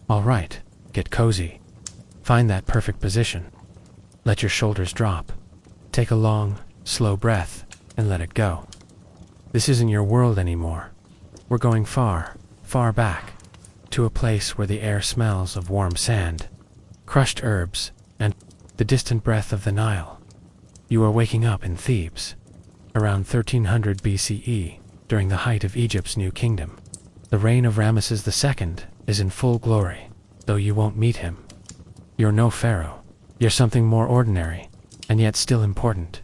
All right, get cozy. Find that perfect position. Let your shoulders drop. Take a long, slow breath and let it go. This isn't your world anymore. We're going far, far back, to a place where the air smells of warm sand, crushed herbs, and the distant breath of the Nile. You are waking up in Thebes, around 1300 BCE, during the height of Egypt's new kingdom. The reign of Ramesses II is in full glory, though you won't meet him. You're no pharaoh. You're something more ordinary, and yet still important.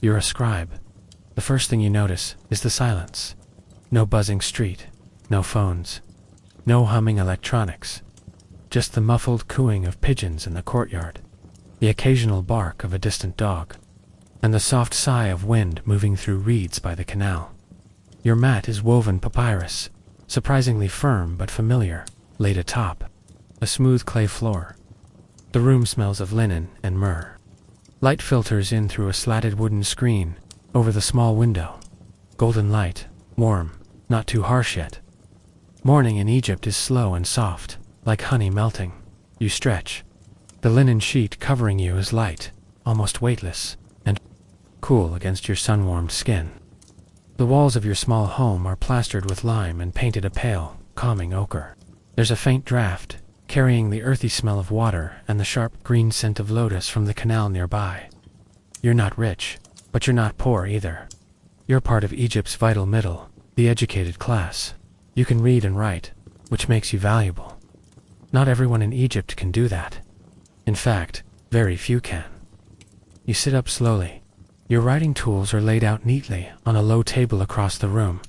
You're a scribe. The first thing you notice is the silence. No buzzing street, no phones, no humming electronics. Just the muffled cooing of pigeons in the courtyard, the occasional bark of a distant dog, and the soft sigh of wind moving through reeds by the canal. Your mat is woven papyrus, surprisingly firm but familiar, laid atop a smooth clay floor. The room smells of linen and myrrh. Light filters in through a slatted wooden screen over the small window. Golden light, warm, not too harsh yet. Morning in Egypt is slow and soft, like honey melting. You stretch. The linen sheet covering you is light, almost weightless, and cool against your sun-warmed skin. The walls of your small home are plastered with lime and painted a pale, calming ochre. There's a faint draft, carrying the earthy smell of water and the sharp green scent of lotus from the canal nearby. You're not rich, but you're not poor either. You're part of Egypt's vital middle, the educated class. You can read and write, which makes you valuable. Not everyone in Egypt can do that. In fact, very few can. You sit up slowly. Your writing tools are laid out neatly on a low table across the room.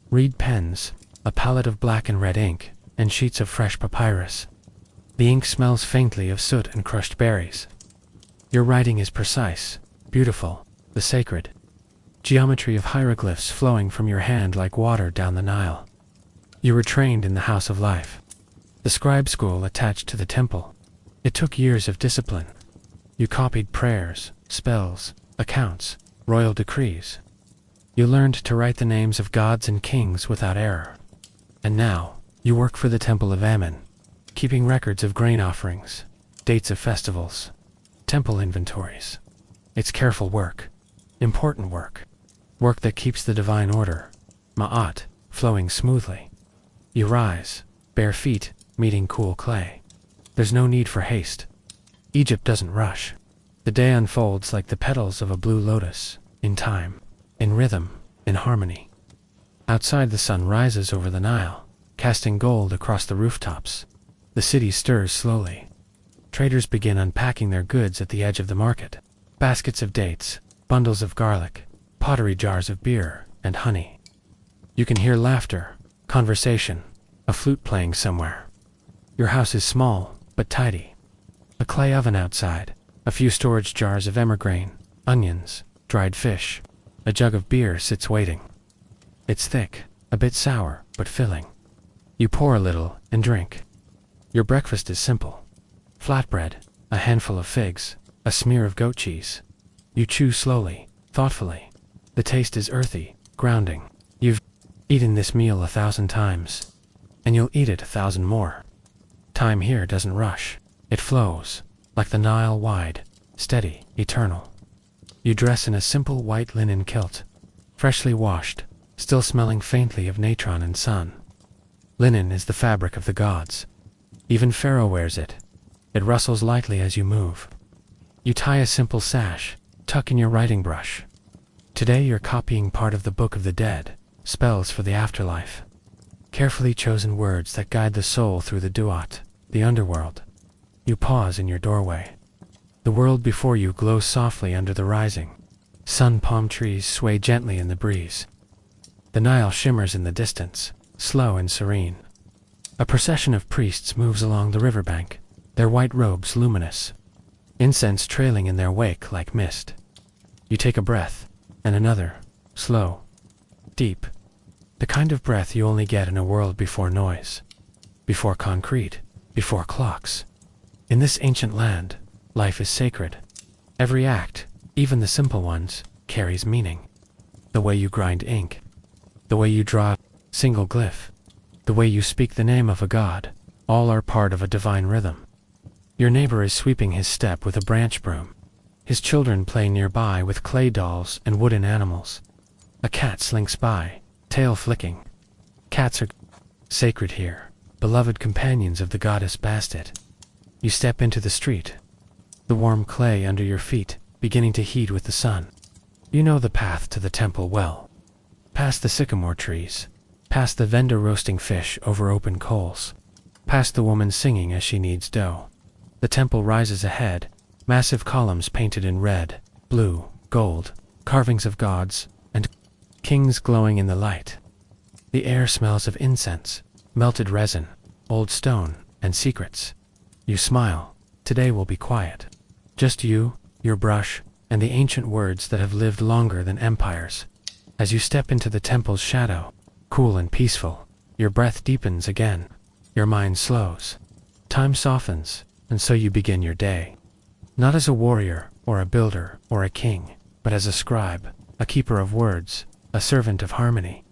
Reed pens, a palette of black and red ink, and sheets of fresh papyrus. The ink smells faintly of soot and crushed berries. Your writing is precise, beautiful, the sacred. Geometry of hieroglyphs flowing from your hand like water down the Nile. You were trained in the House of Life, the scribe school attached to the temple. It took years of discipline. You copied prayers, spells, accounts, royal decrees. You learned to write the names of gods and kings without error. And now, you work for the Temple of Ammon, keeping records of grain offerings, dates of festivals, temple inventories. It's careful work, important work, work that keeps the divine order, ma'at, flowing smoothly. You rise, bare feet, meeting cool clay. There's no need for haste. Egypt doesn't rush. The day unfolds like the petals of a blue lotus, in time, in rhythm, in harmony. Outside, the sun rises over the Nile, casting gold across the rooftops. The city stirs slowly. Traders begin unpacking their goods at the edge of the market. Baskets of dates, bundles of garlic, pottery jars of beer, and honey. You can hear laughter, conversation, a flute playing somewhere. Your house is small, but tidy. A clay oven outside, a few storage jars of emmergrain, onions, dried fish. A jug of beer sits waiting. It's thick, a bit sour, but filling. You pour a little and drink. Your breakfast is simple. Flatbread, a handful of figs, a smear of goat cheese. You chew slowly, thoughtfully. The taste is earthy, grounding. You've eaten this meal 1,000 times, and you'll eat it 1,000 more. Time here doesn't rush. It flows, like the Nile, wide, steady, eternal. You dress in a simple white linen kilt, freshly washed, still smelling faintly of natron and sun. Linen is the fabric of the gods. Even Pharaoh wears it. It rustles lightly as you move. You tie a simple sash, tuck in your writing brush. Today you're copying part of the Book of the Dead, spells for the afterlife. Carefully chosen words that guide the soul through the duat, the underworld. You pause in your doorway. The world before you glows softly under the rising sun. Palm trees sway gently in the breeze. The Nile shimmers in the distance, slow and serene. A procession of priests moves along the riverbank, their white robes luminous, incense trailing in their wake like mist. You take a breath, and another, slow, deep. The kind of breath you only get in a world before noise, before concrete, before clocks. In this ancient land, life is sacred. Every act, even the simple ones, carries meaning. The way you grind ink, the way you draw a single glyph, the way you speak the name of a god, All are part of a divine rhythm. Your neighbor is sweeping his step with a branch broom. His children play nearby with clay dolls and wooden animals. A cat slinks by, tail flicking. Cats are sacred here, beloved companions of the goddess Bastet. You step into the street, the warm clay under your feet beginning to heat with the sun. You know the path to the temple well. Past the sycamore trees, past the vendor roasting fish over open coals, past the woman singing as she kneads dough. The temple rises ahead, massive columns painted in red, blue, gold, carvings of gods and kings glowing in the light. The air smells of incense, melted resin, old stone, and secrets. You smile. Today will be quiet. Just you, your brush, and the ancient words that have lived longer than empires. As you step into the temple's shadow, cool and peaceful, your breath deepens again. Your mind slows. Time softens, and so you begin your day. Not as a warrior, or a builder, or a king, but as a scribe, a keeper of words, a servant of harmony.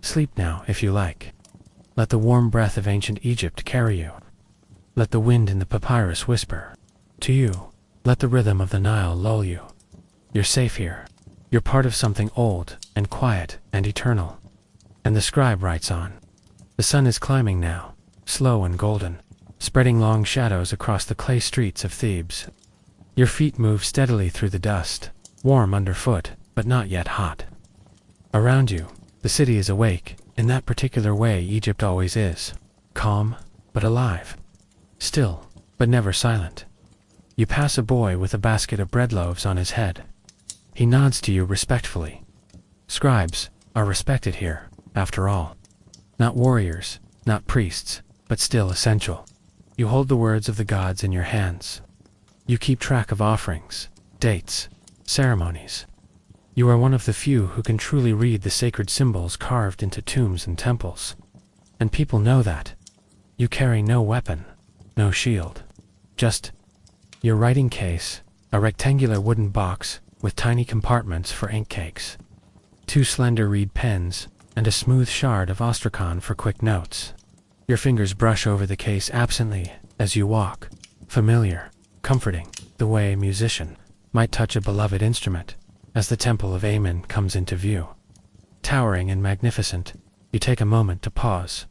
Sleep now, if you like. Let the warm breath of ancient Egypt carry you. Let the wind in the papyrus whisper to you. Let the rhythm of the Nile lull you. You're safe here. You're part of something old, and quiet, and eternal. And the scribe writes on. The sun is climbing now, slow and golden, spreading long shadows across the clay streets of Thebes. Your feet move steadily through the dust, warm underfoot, but not yet hot. Around you, the city is awake, in that particular way Egypt always is. Calm, but alive. Still, but never silent. You pass a boy with a basket of bread loaves on his head. He nods to you respectfully. Scribes are respected here, after all. Not warriors, not priests, but still essential. You hold the words of the gods in your hands. You keep track of offerings, dates, ceremonies. You are one of the few who can truly read the sacred symbols carved into tombs and temples. And people know that. You carry no weapon, no shield. Just your writing case, a rectangular wooden box with tiny compartments for ink cakes, 2 slender reed pens, and a smooth shard of astrakhan for quick notes. Your fingers brush over the case absently as you walk, familiar, comforting, the way a musician might touch a beloved instrument. As the temple of Amen comes into view, towering and magnificent, you take a moment to pause.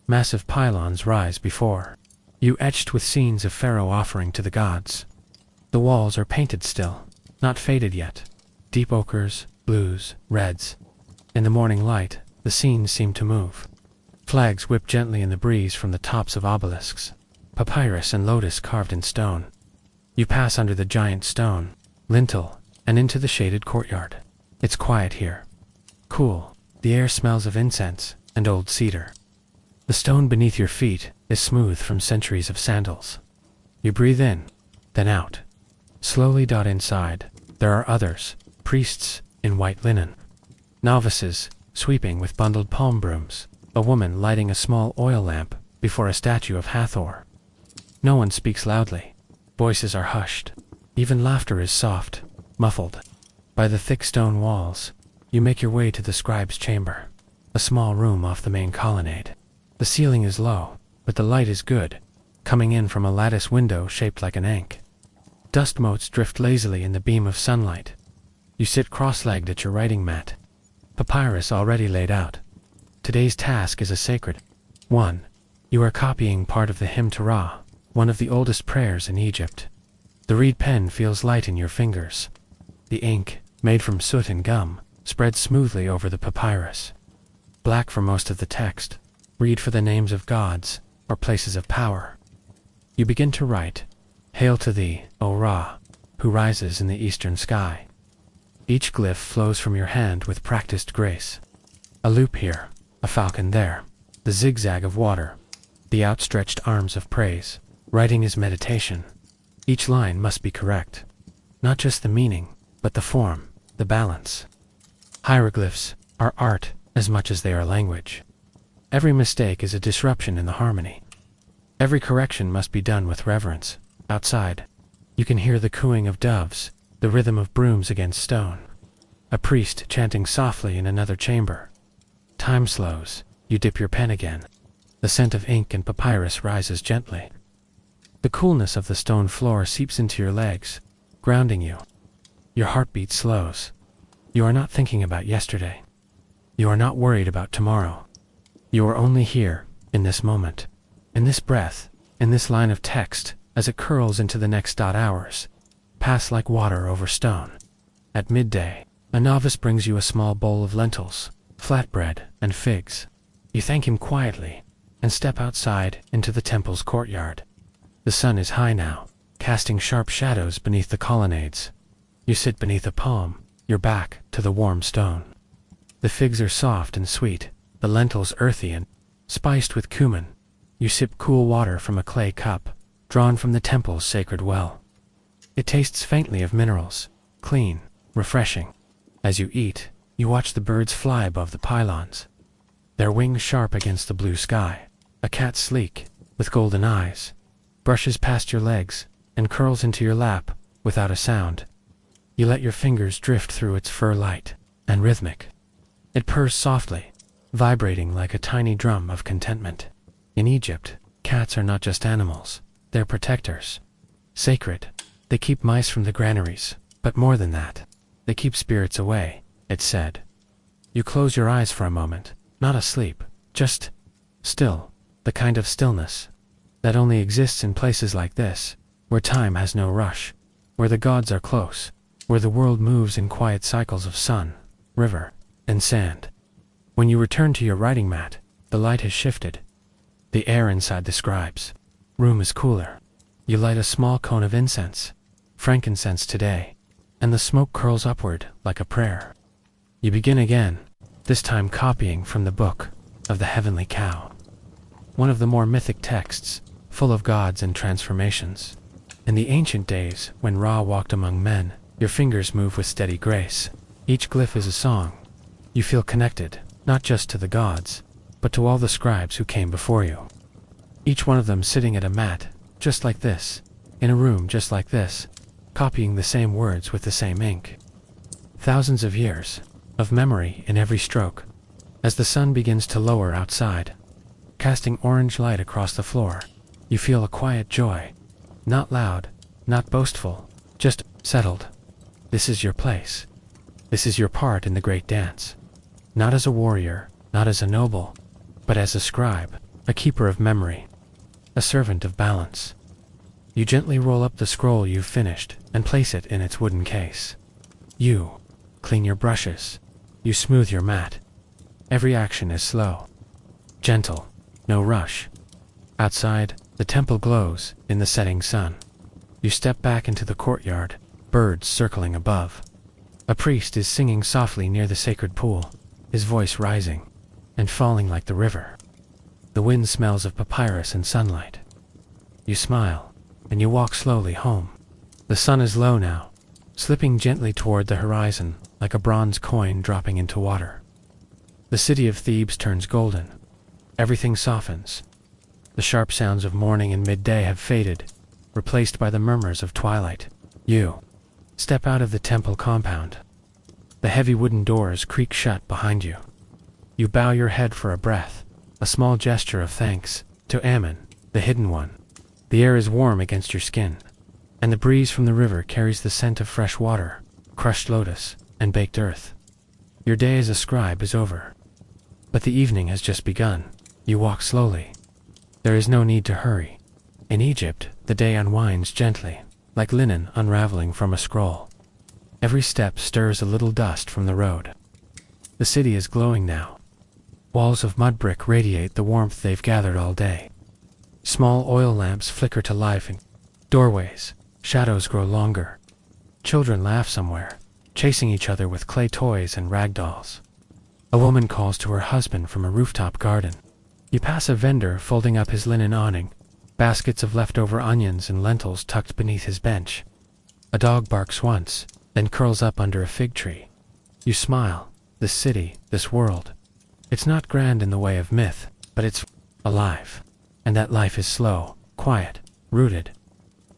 Massive pylons rise before you, etched with scenes of Pharaoh offering to the gods. The walls are painted still, not faded yet. Deep ochres, blues, reds. In the morning light, the scenes seem to move. Flags whip gently in the breeze from the tops of obelisks, papyrus and lotus carved in stone. You pass under the giant stone lintel and into the shaded courtyard. It's quiet here. Cool, the air smells of incense and old cedar. The stone beneath your feet is smooth from centuries of sandals. You breathe in, then out. Slowly. Inside, there are others, priests in white linen. Novices, sweeping with bundled palm brooms. A woman lighting a small oil lamp before a statue of Hathor. No one speaks loudly. Voices are hushed. Even laughter is soft, muffled. By the thick stone walls, you make your way to the scribe's chamber, a small room off the main colonnade. The ceiling is low, but the light is good, coming in from a lattice window shaped like an ankh. Dust motes drift lazily in the beam of sunlight. You sit cross-legged at your writing mat, papyrus already laid out. Today's task is a sacred one. You are copying part of the hymn to Ra, one of the oldest prayers in Egypt. The reed pen feels light in your fingers. The ink, made from soot and gum, spreads smoothly over the papyrus. Black for most of the text. Read for the names of gods, or places of power. You begin to write, Hail to thee, O Ra, who rises in the eastern sky. Each glyph flows from your hand with practiced grace. A loop here, a falcon there, the zigzag of water, the outstretched arms of praise. Writing is meditation. Each line must be correct. Not just the meaning, but the form, the balance. Hieroglyphs are art as much as they are language. Every mistake is a disruption in the harmony. Every correction must be done with reverence. Outside, you can hear the cooing of doves, the rhythm of brooms against stone. A priest chanting softly in another chamber. Time slows. You dip your pen again. The scent of ink and papyrus rises gently. The coolness of the stone floor seeps into your legs, grounding you. Your heartbeat slows. You are not thinking about yesterday. You are not worried about tomorrow. You are only here, in this moment, in this breath, in this line of text, as it curls into the next hours, pass like water over stone. At midday, a novice brings you a small bowl of lentils, flatbread, and figs. You thank him quietly, and step outside into the temple's courtyard. The sun is high now, casting sharp shadows beneath the colonnades. You sit beneath a palm, your back to the warm stone. The figs are soft and sweet, the lentils earthy and spiced with cumin. You sip cool water from a clay cup, drawn from the temple's sacred well. It tastes faintly of minerals, clean, refreshing. As you eat, you watch the birds fly above the pylons, their wings sharp against the blue sky. A cat sleek, with golden eyes, brushes past your legs and curls into your lap without a sound. You let your fingers drift through its fur, light and rhythmic. It purrs softly, vibrating like a tiny drum of contentment. In Egypt, cats are not just animals, they're protectors. Sacred, they keep mice from the granaries, but more than that, they keep spirits away, it's said. You close your eyes for a moment, not asleep, just still, the kind of stillness that only exists in places like this, where time has no rush, where the gods are close, where the world moves in quiet cycles of sun, river, and sand. When you return to your writing mat, the light has shifted. The air inside the scribe's room is cooler. You light a small cone of incense, frankincense today, and the smoke curls upward like a prayer. You begin again, this time copying from the book of the heavenly cow, one of the more mythic texts, full of gods and transformations. In the ancient days, when Ra walked among men, your fingers move with steady grace. Each glyph is a song. You feel connected, not just to the gods, but to all the scribes who came before you. Each one of them sitting at a mat, just like this, in a room just like this, copying the same words with the same ink. Thousands of years of memory in every stroke. As the sun begins to lower outside, casting orange light across the floor, you feel a quiet joy. Not loud, not boastful, just settled. This is your place. This is your part in the great dance. Not as a warrior, not as a noble, but as a scribe, a keeper of memory, a servant of balance. You gently roll up the scroll you've finished and place it in its wooden case. You clean your brushes. You smooth your mat. Every action is slow, gentle, no rush. Outside, the temple glows in the setting sun. You step back into the courtyard, birds circling above. A priest is singing softly near the sacred pool, his voice rising and falling like the river. The wind smells of papyrus and sunlight. You smile, and you walk slowly home. The sun is low now, slipping gently toward the horizon like a bronze coin dropping into water. The city of Thebes turns golden. Everything softens. The sharp sounds of morning and midday have faded, replaced by the murmurs of twilight. You step out of the temple compound. The heavy wooden doors creak shut behind you. You bow your head for a breath, a small gesture of thanks to Ammon, the hidden one. The air is warm against your skin, and the breeze from the river carries the scent of fresh water, crushed lotus, and baked earth. Your day as a scribe is over, but the evening has just begun. You walk slowly. There is no need to hurry. In Egypt, the day unwinds gently, like linen unraveling from a scroll. Every step stirs a little dust from the road. The city is glowing now. Walls of mud brick radiate the warmth they've gathered all day. Small oil lamps flicker to life in doorways. Shadows grow longer. Children laugh somewhere, chasing each other with clay toys and rag dolls. A woman calls to her husband from a rooftop garden. You pass a vendor folding up his linen awning, baskets of leftover onions and lentils tucked beneath his bench. A dog barks once, then curls up under a fig tree. You smile. This city, this world. It's not grand in the way of myth, but it's alive. And that life is slow, quiet, rooted.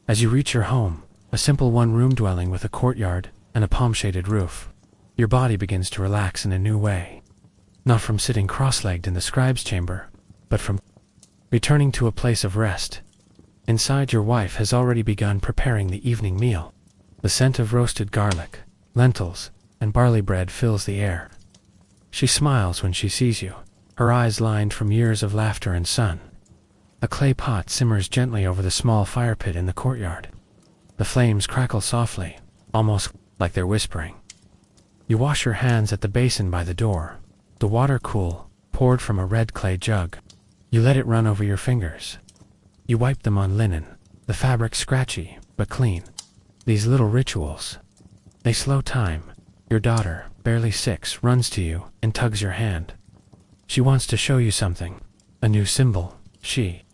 As you reach your home, a simple one-room dwelling with a courtyard and a palm-shaded roof, your body begins to relax in a new way. Not from sitting cross-legged in the scribe's chamber, but from returning to a place of rest. Inside, your wife has already begun preparing the evening meal. The scent of roasted garlic, lentils, and barley bread fills the air. She smiles when she sees you, her eyes lined from years of laughter and sun. A clay pot simmers gently over the small fire pit in the courtyard. The flames crackle softly, almost like they're whispering. You wash your hands at the basin by the door, the water cool, poured from a red clay jug. You let it run over your fingers. You wipe them on linen, the fabric scratchy but clean. These little rituals, they slow time. Your daughter, barely 6, runs to you and tugs your hand. She wants to show you something, a new symbol she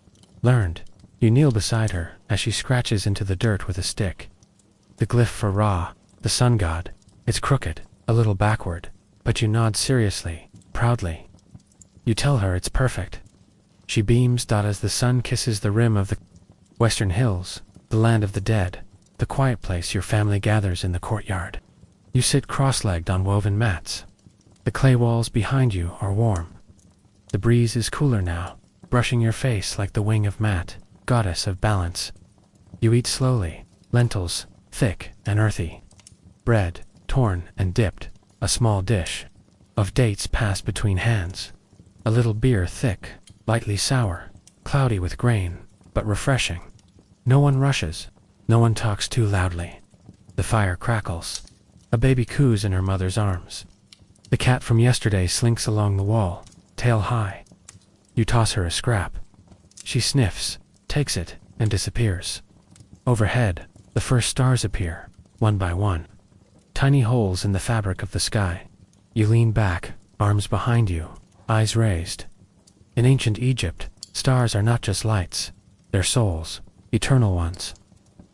learned. You kneel beside her as she scratches into the dirt with a stick. The glyph for Ra, the sun god. It's crooked, a little backward, but you nod seriously, proudly. You tell her it's perfect. She beams. As the sun kisses the rim of the western hills, the land of the dead, the quiet place your family gathers in the courtyard. You sit cross-legged on woven mats. The clay walls behind you are warm. The breeze is cooler now, brushing your face like the wing of Mat, goddess of balance. You eat slowly, lentils, thick and earthy. Bread, torn and dipped, a small dish. Of dates passed between hands. A little beer thick, lightly sour, cloudy with grain, but refreshing. No one rushes, no one talks too loudly. The fire crackles. A baby coos in her mother's arms. The cat from yesterday slinks along the wall, tail high. You toss her a scrap. She sniffs, takes it, and disappears. Overhead, the first stars appear, one by one. Tiny holes in the fabric of the sky. You lean back, arms behind you, eyes raised. In ancient Egypt, stars are not just lights, they're souls, eternal ones.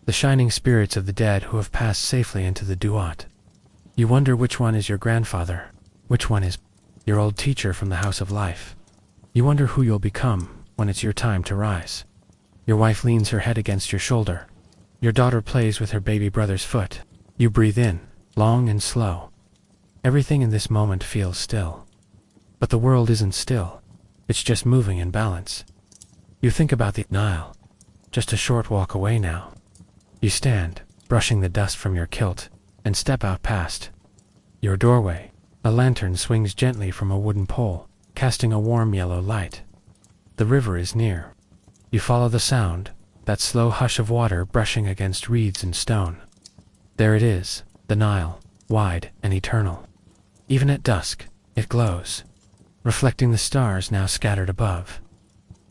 The shining spirits of the dead who have passed safely into the Duat. You wonder which one is your grandfather, which one is your old teacher from the house of life. You wonder who you'll become when it's your time to rise. Your wife leans her head against your shoulder. Your daughter plays with her baby brother's foot. You breathe in, long and slow. Everything in this moment feels still. But the world isn't still. It's just moving in balance. You think about the Nile, just a short walk away now. You stand, brushing the dust from your kilt, and step out past. Your doorway, a lantern swings gently from a wooden pole, casting a warm yellow light. The river is near. You follow the sound, that slow hush of water brushing against reeds and stone. There it is, the Nile, wide and eternal. Even at dusk, it glows, reflecting the stars now scattered above.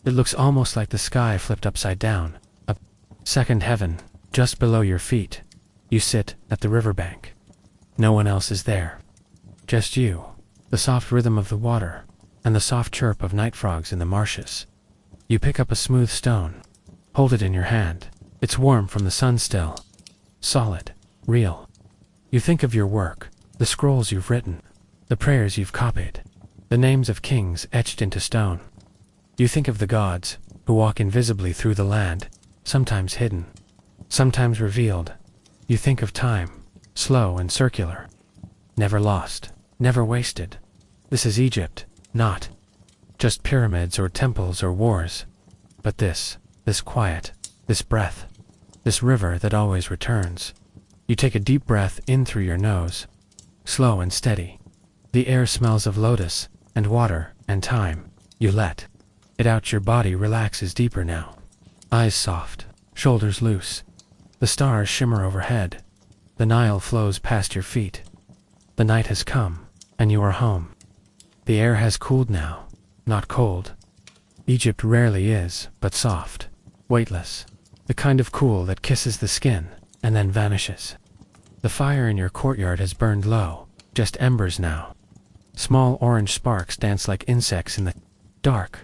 It looks almost like the sky flipped upside down, a second heaven, just below your feet. You sit at the riverbank. No one else is there. Just you, the soft rhythm of the water, and the soft chirp of night frogs in the marshes. You pick up a smooth stone, hold it in your hand. It's warm from the sun still. Solid, real. You think of your work, the scrolls you've written, the prayers you've copied, the names of kings etched into stone. You think of the gods, who walk invisibly through the land, sometimes hidden, sometimes revealed. You think of time, slow and circular, never lost, never wasted. This is Egypt, not just pyramids or temples or wars, but this quiet, this breath, this river that always returns. You take a deep breath in through your nose, slow and steady. The air smells of lotus and water and time. You let it out. Your body relaxes deeper now. Eyes soft, shoulders loose. The stars shimmer overhead. The Nile flows past your feet. The night has come, and you are home. The air has cooled now, not cold. Egypt rarely is, but soft, weightless. The kind of cool that kisses the skin, and then vanishes. The fire in your courtyard has burned low, just embers now. Small orange sparks dance like insects in the dark.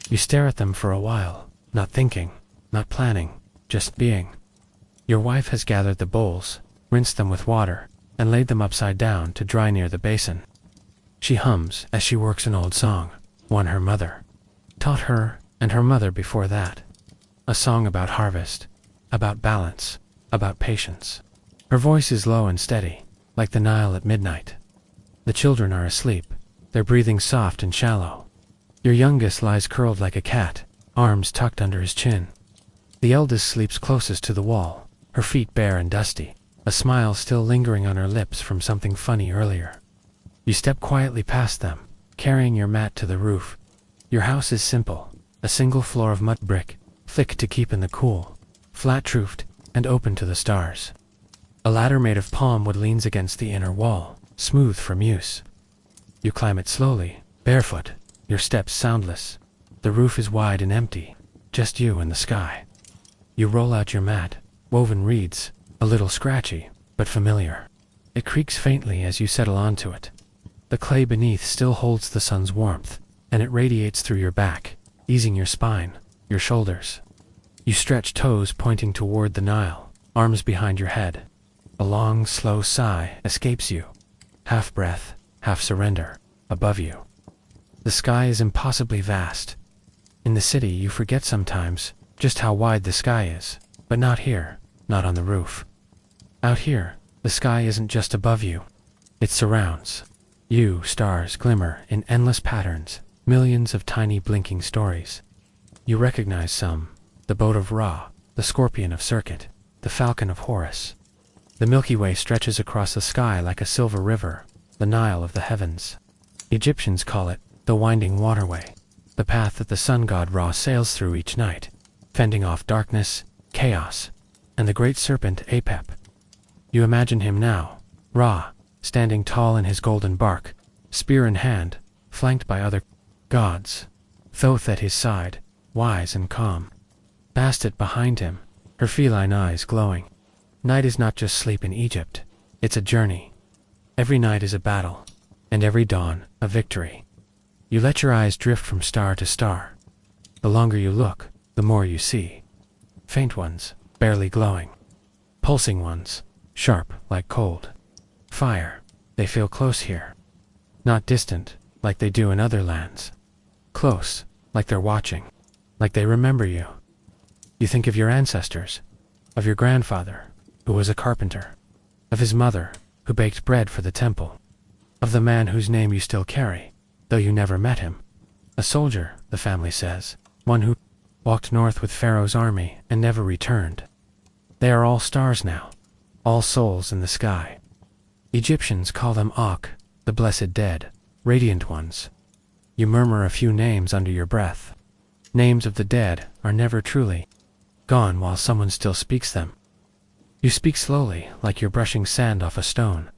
You stare at them for a while, not thinking, not planning, just being. Your wife has gathered the bowls, rinsed them with water, and laid them upside down to dry near the basin. She hums as she works an old song, one her mother taught her and her mother before that. A song about harvest, about balance, about patience. Her voice is low and steady, like the Nile at midnight. The children are asleep, their breathing soft and shallow. Your youngest lies curled like a cat, arms tucked under his chin. The eldest sleeps closest to the wall, her feet bare and dusty, a smile still lingering on her lips from something funny earlier. You step quietly past them, carrying your mat to the roof. Your house is simple, a single floor of mud brick, thick to keep in the cool, flat-roofed, and open to the stars. A ladder made of palm wood leans against the inner wall, smooth from use. You climb it slowly, barefoot, your steps soundless. The roof is wide and empty, just you and the sky. You roll out your mat, woven reeds, a little scratchy, but familiar. It creaks faintly as you settle onto it. The clay beneath still holds the sun's warmth, and it radiates through your back, easing your spine, your shoulders. You stretch toes pointing toward the Nile, arms behind your head. A long, slow sigh escapes you, half breath, half surrender, above you. The sky is impossibly vast. In the city, you forget sometimes just how wide the sky is, but not here, not on the roof. Out here, the sky isn't just above you. It surrounds. You, stars, glimmer in endless patterns, millions of tiny blinking stories. You recognize some: the boat of Ra, the scorpion of Circuit, the falcon of Horus. The Milky Way stretches across the sky like a silver river, the Nile of the heavens. Egyptians call it the winding waterway, the path that the sun god Ra sails through each night, fending off darkness, chaos, and the great serpent Apep. You imagine him now, Ra, standing tall in his golden bark, spear in hand, flanked by other gods. Thoth at his side, wise and calm. Bastet behind him, her feline eyes glowing. Night is not just sleep in Egypt, it's a journey. Every night is a battle, and every dawn a victory. You let your eyes drift from star to star. The longer you look, the more you see. Faint ones, barely glowing. Pulsing ones, sharp like cold. Fire, they feel close here. Not distant, like they do in other lands. Close, like they're watching, like they remember you. You think of your ancestors, of your grandfather, who was a carpenter, of his mother, who baked bread for the temple, of the man whose name you still carry, though you never met him. A soldier, the family says, one who walked north with Pharaoh's army and never returned. They are all stars now, all souls in the sky. Egyptians call them Ak, the blessed dead, radiant ones. You murmur a few names under your breath. Names of the dead are never truly gone while someone still speaks them. You speak slowly, like you're brushing sand off a stone.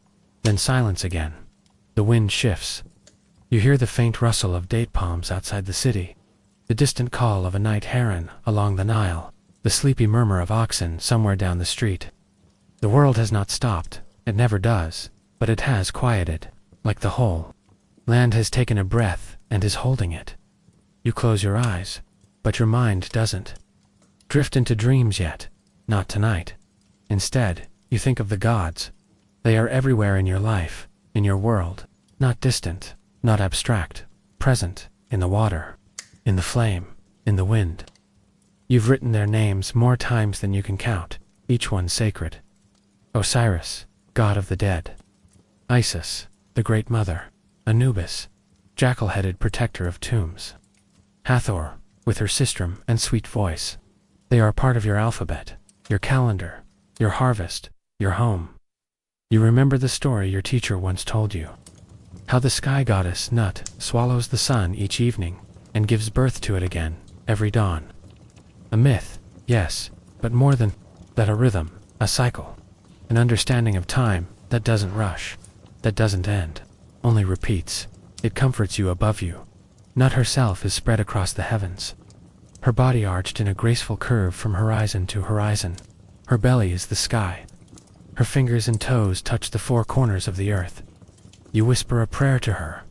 Then silence again. The wind shifts. You hear the faint rustle of date palms outside the city, the distant call of a night heron along the Nile, the sleepy murmur of oxen somewhere down the street. The world has not stopped, it never does, but it has quieted, like the whole land has taken a breath and is holding it. You close your eyes, but your mind doesn't drift into dreams yet, not tonight. Instead, you think of the gods. They are everywhere in your life, in your world, not distant, not abstract, present, in the water, in the flame, in the wind. You've written their names more times than you can count, each one sacred. Osiris, god of the dead. Isis, the great mother. Anubis, jackal-headed protector of tombs. Hathor, with her sistrum and sweet voice. They are part of your alphabet, your calendar, your harvest, your home. You remember the story your teacher once told you. How the sky goddess Nut swallows the sun each evening and gives birth to it again every dawn. A myth, yes, but more than that, a rhythm, a cycle, an understanding of time that doesn't rush, that doesn't end, only repeats. It comforts you above you. Nut herself is spread across the heavens, her body arched in a graceful curve from horizon to horizon. Her belly is the sky. Her fingers and toes touch the four corners of the earth. You whisper a prayer to her,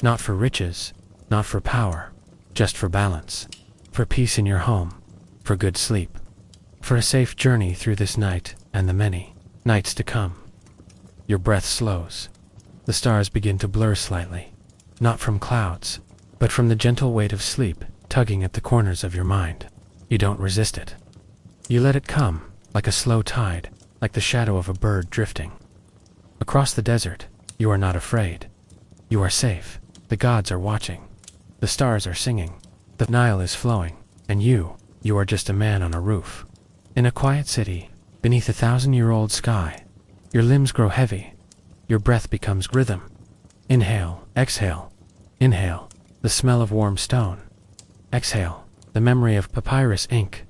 not for riches, not for power, just for balance, for peace in your home, for good sleep, for a safe journey through this night and the many nights to come. Your breath slows. The stars begin to blur slightly, not from clouds, but from the gentle weight of sleep tugging at the corners of your mind. You don't resist it. You let it come, like a slow tide, like the shadow of a bird drifting. Across the desert, you are not afraid. You are safe. The gods are watching. The stars are singing. The Nile is flowing. And you are just a man on a roof. In a quiet city, beneath a 1,000-year-old sky, your limbs grow heavy. Your breath becomes rhythm. Inhale, exhale. Inhale, the smell of warm stone. Exhale, the memory of papyrus ink.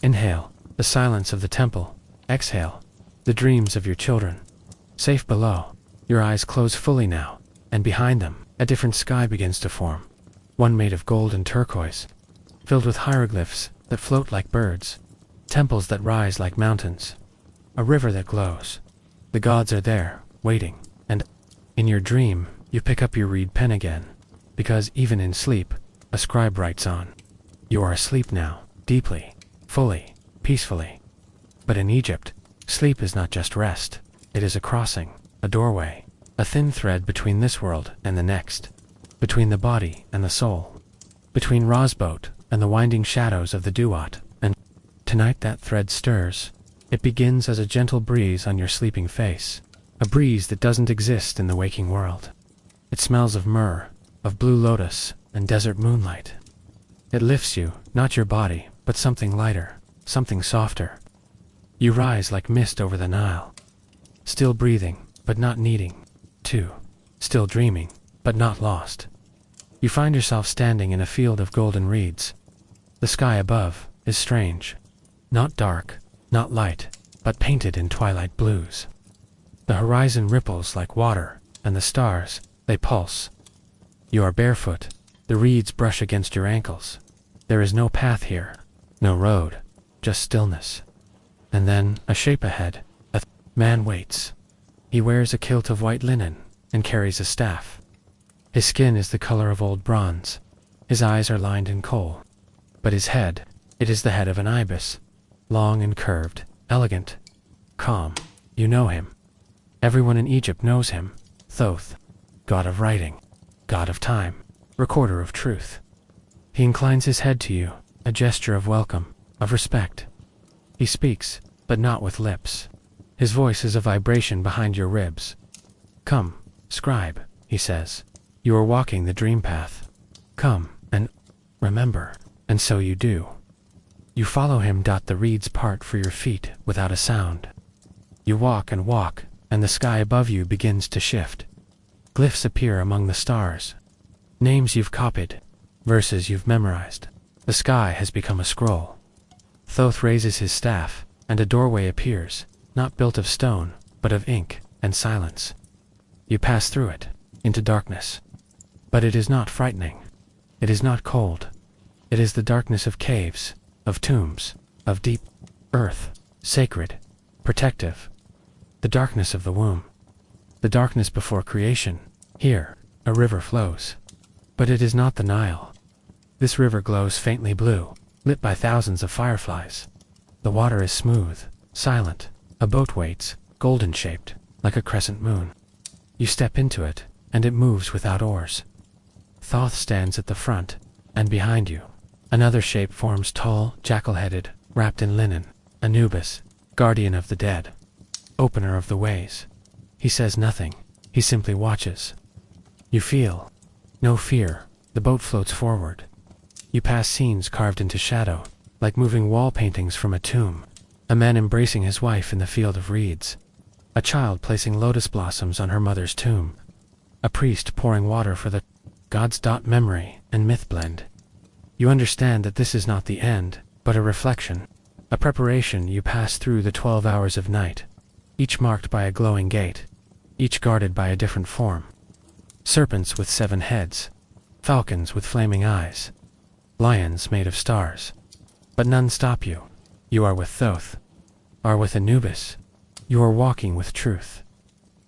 Inhale, the silence of the temple. Exhale, the dreams of your children. Safe below, your eyes close fully now, and behind them, a different sky begins to form. One made of gold and turquoise, filled with hieroglyphs that float like birds, temples that rise like mountains, a river that glows. The gods are there, waiting, and in your dream, you pick up your reed pen again, because even in sleep, a scribe writes on. You are asleep now, deeply, fully, peacefully. But in Egypt, sleep is not just rest. It is a crossing, a doorway, a thin thread between this world and the next, between the body and the soul, between Ra's boat and the winding shadows of the Duat. And tonight that thread stirs. It begins as a gentle breeze on your sleeping face, a breeze that doesn't exist in the waking world. It smells of myrrh, of blue lotus, and desert moonlight. It lifts you, not your body, but something lighter, something softer. You rise like mist over the Nile, still breathing, but not needing to, still dreaming, but not lost. You find yourself standing in a field of golden reeds. The sky above is strange, not dark, not light, but painted in twilight blues. The horizon ripples like water, and the stars, they pulse. You are barefoot, the reeds brush against your ankles. There is no path here, no road, just stillness. And then, a shape ahead, a man waits. He wears a kilt of white linen, and carries a staff. His skin is the color of old bronze. His eyes are lined in kohl. But his head, it is the head of an ibis, long and curved, elegant, calm. You know him. Everyone in Egypt knows him. Thoth, god of writing, god of time, recorder of truth. He inclines his head to you, a gesture of welcome, of respect. He speaks, but not with lips. His voice is a vibration behind your ribs. Come, scribe, he says. You are walking the dream path. Come, and remember. And so you do. You follow him. The reeds part for your feet without a sound. You walk, and the sky above you begins to shift. Glyphs appear among the stars. Names you've copied, verses you've memorized. The sky has become a scroll. Thoth raises his staff, and a doorway appears, not built of stone, but of ink and silence. You pass through it, into darkness. But it is not frightening. It is not cold. It is the darkness of caves, of tombs, of deep earth, sacred, protective. The darkness of the womb. The darkness before creation. Here, a river flows. But it is not the Nile. This river glows faintly blue, lit by thousands of fireflies. The water is smooth, silent. A boat waits, golden-shaped, like a crescent moon. You step into it, and it moves without oars. Thoth stands at the front, and behind you, another shape forms, tall, jackal-headed, wrapped in linen. Anubis, guardian of the dead, opener of the ways. He says nothing, he simply watches. You feel no fear. The boat floats forward. You pass scenes carved into shadow, like moving wall paintings from a tomb. A man embracing his wife in the field of reeds. A child placing lotus blossoms on her mother's tomb. A priest pouring water for the gods. Memory and myth blend. You understand that this is not the end, but a reflection, a preparation. You pass through the 12 hours of night, each marked by a glowing gate, each guarded by a different form. Serpents with 7 heads, falcons with flaming eyes, lions made of stars. But none stop you. You are with Thoth, are with Anubis. You are walking with truth.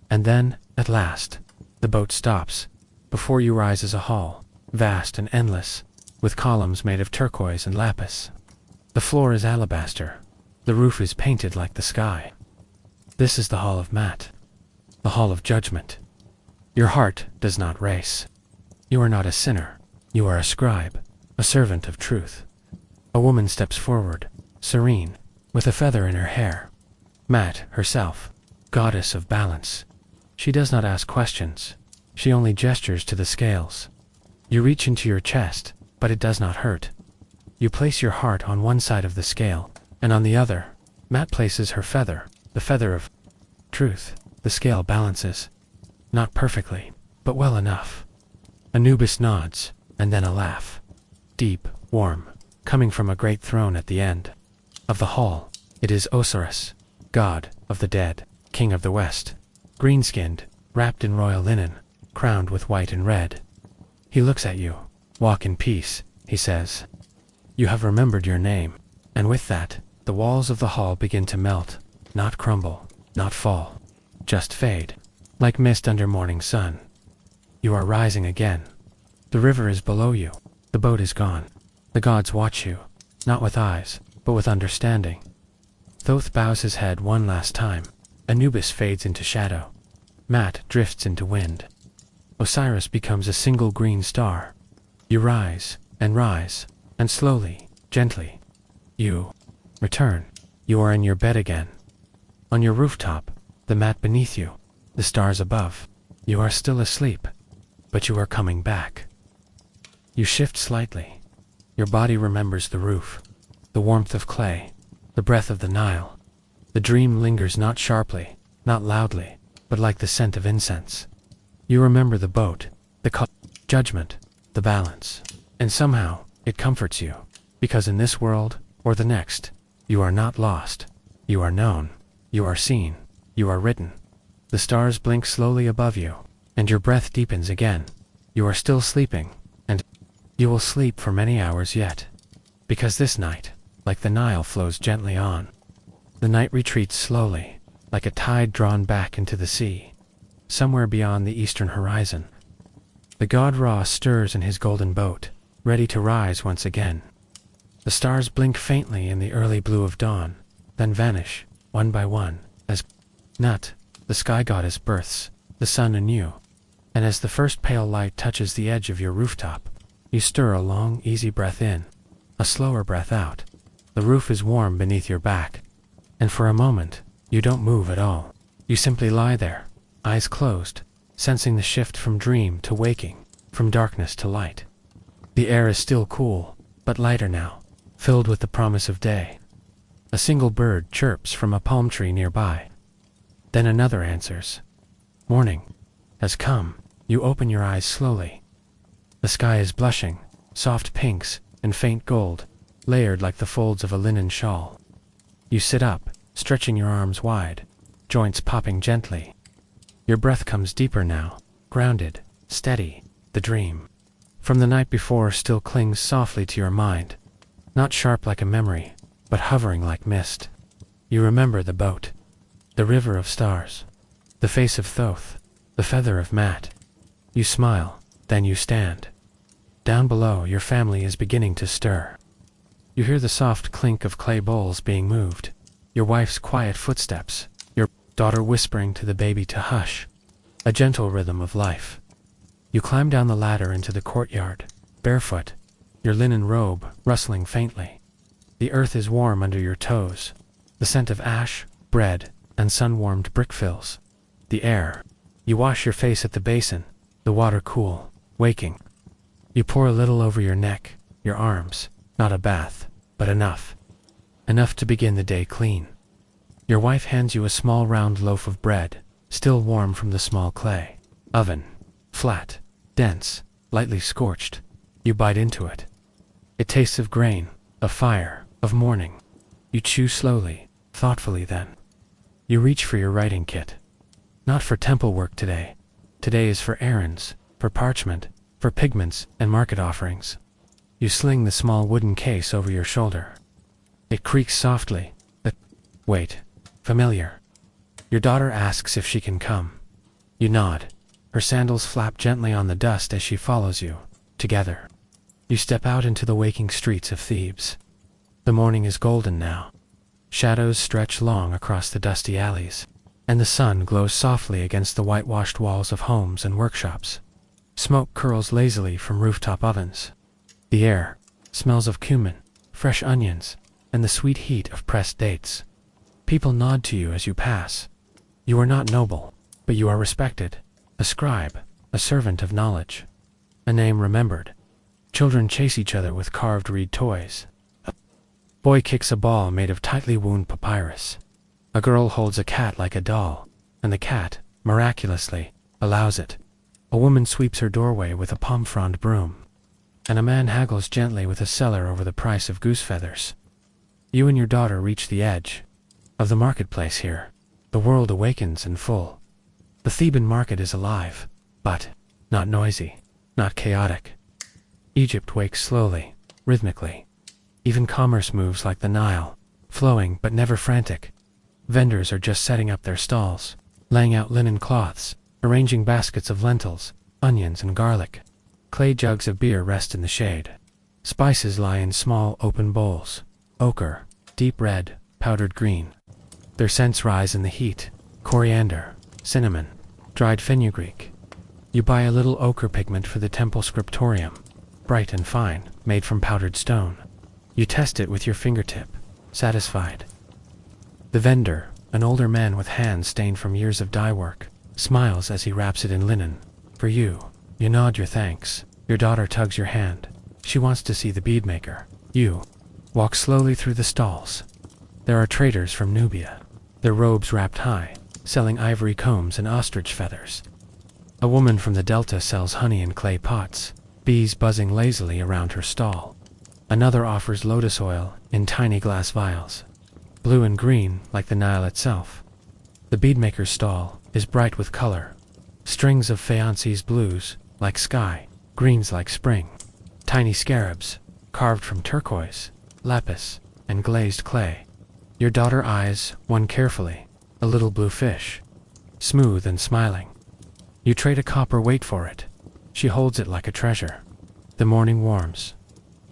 And then, at last, the boat stops. Before you rises a hall, vast and endless, with columns made of turquoise and lapis. The floor is alabaster. The roof is painted like the sky. This is the Hall of Mat, the Hall of Judgment. Your heart does not race. You are not a sinner. You are a scribe, a servant of truth. A woman steps forward, serene, with a feather in her hair. Mat herself, goddess of balance. She does not ask questions. She only gestures to the scales. You reach into your chest, but it does not hurt. You place your heart on one side of the scale, and on the other, Matt places her feather, the feather of truth. The scale balances. Not perfectly, but well enough. Anubis nods, and then a laugh. Deep, warm, coming from a great throne at the end of the hall. It is Osiris, god of the dead, king of the west. Green-skinned, wrapped in royal linen, crowned with white and red. He looks at you. Walk in peace, he says. You have remembered your name, and with that, the walls of the hall begin to melt, not crumble, not fall, just fade, like mist under morning sun. You are rising again. The river is below you. The boat is gone. The gods watch you, not with eyes, but with understanding. Thoth bows his head one last time. Anubis fades into shadow. Matt drifts into wind. Osiris becomes a single green star. You rise, and slowly, gently, you return. You are in your bed again. On your rooftop, the mat beneath you, the stars above. You are still asleep, but you are coming back. You shift slightly. Your body remembers the roof, the warmth of clay, the breath of the Nile. The dream lingers not sharply, not loudly, but like the scent of incense. You remember the boat, the judgment, the balance, and somehow it comforts you, because in this world, or the next, you are not lost. You are known, you are seen, you are written. The stars blink slowly above you, and your breath deepens again. You are still sleeping, and you will sleep for many hours yet, because this night, like the Nile, flows gently on. The night retreats slowly, like a tide drawn back into the sea, somewhere beyond the eastern horizon. The god Ra stirs in his golden boat, ready to rise once again. The stars blink faintly in the early blue of dawn, then vanish, one by one, as Nut, the sky goddess, births the sun anew, and as the first pale light touches the edge of your rooftop, you stir a long, easy breath in, a slower breath out. The roof is warm beneath your back, and for a moment, you don't move at all. You simply lie there, eyes closed, sensing the shift from dream to waking, from darkness to light. The air is still cool, but lighter now, filled with the promise of day. A single bird chirps from a palm tree nearby. Then another answers. Morning has come. You open your eyes slowly. The sky is blushing, soft pinks and faint gold, layered like the folds of a linen shawl. You sit up, stretching your arms wide, joints popping gently. Your breath comes deeper now, grounded, steady. The dream from the night before still clings softly to your mind, not sharp like a memory, but hovering like mist. You remember the boat, the river of stars, the face of Thoth, the feather of Matt. You smile, then you stand. Down below, your family is beginning to stir. You hear the soft clink of clay bowls being moved, your wife's quiet footsteps, your daughter whispering to the baby to hush, a gentle rhythm of life. You climb down the ladder into the courtyard, barefoot, your linen robe rustling faintly. The earth is warm under your toes. The scent of ash, bread, and sun-warmed brick fills the air. You wash your face at the basin, the water cool, waking. You pour a little over your neck, your arms, not a bath, but enough. Enough to begin the day clean. Your wife hands you a small round loaf of bread, still warm from the small clay oven. Flat, dense, lightly scorched. You bite into it. It tastes of grain, of fire, of morning. You chew slowly, thoughtfully then. You reach for your writing kit. Not for temple work today. Today is for errands, for parchment, for pigments and market offerings. You sling the small wooden case over your shoulder. It creaks softly. Wait, familiar. Your daughter asks if she can come. You nod. Her sandals flap gently on the dust as she follows you, together. You step out into the waking streets of Thebes. The morning is golden now. Shadows stretch long across the dusty alleys, and the sun glows softly against the whitewashed walls of homes and workshops. Smoke curls lazily from rooftop ovens. The air smells of cumin, fresh onions, and the sweet heat of pressed dates. People nod to you as you pass. You are not noble, but you are respected. A scribe, a servant of knowledge, a name remembered. Children chase each other with carved reed toys. A boy kicks a ball made of tightly wound papyrus. A girl holds a cat like a doll, and the cat, miraculously, allows it. A woman sweeps her doorway with a palm frond broom, and a man haggles gently with a seller over the price of goose feathers. You and your daughter reach the edge of the marketplace here. The world awakens in full. The Theban market is alive, but not noisy, not chaotic. Egypt wakes slowly, rhythmically. Even commerce moves like the Nile, flowing but never frantic. Vendors are just setting up their stalls, laying out linen cloths, arranging baskets of lentils, onions and garlic. Clay jugs of beer rest in the shade. Spices lie in small open bowls. Ochre, deep red, powdered green. Their scents rise in the heat. Coriander, cinnamon, dried fenugreek. You buy a little ochre pigment for the temple scriptorium, bright and fine, made from powdered stone. You test it with your fingertip, satisfied. The vendor, an older man with hands stained from years of dye work, smiles as he wraps it in linen. For you, you nod your thanks. Your daughter tugs your hand. She wants to see the beadmaker. You walk slowly through the stalls. There are traders from Nubia, their robes wrapped high, selling ivory combs and ostrich feathers. A woman from the Delta sells honey in clay pots, bees buzzing lazily around her stall. Another offers lotus oil in tiny glass vials, blue and green like the Nile itself. The beadmaker's stall is bright with color. Strings of faïences, blues like sky, greens like spring. Tiny scarabs, carved from turquoise, lapis, and glazed clay. Your daughter eyes one carefully, a little blue fish, smooth and smiling. You trade a copper weight for it. She holds it like a treasure. The morning warms.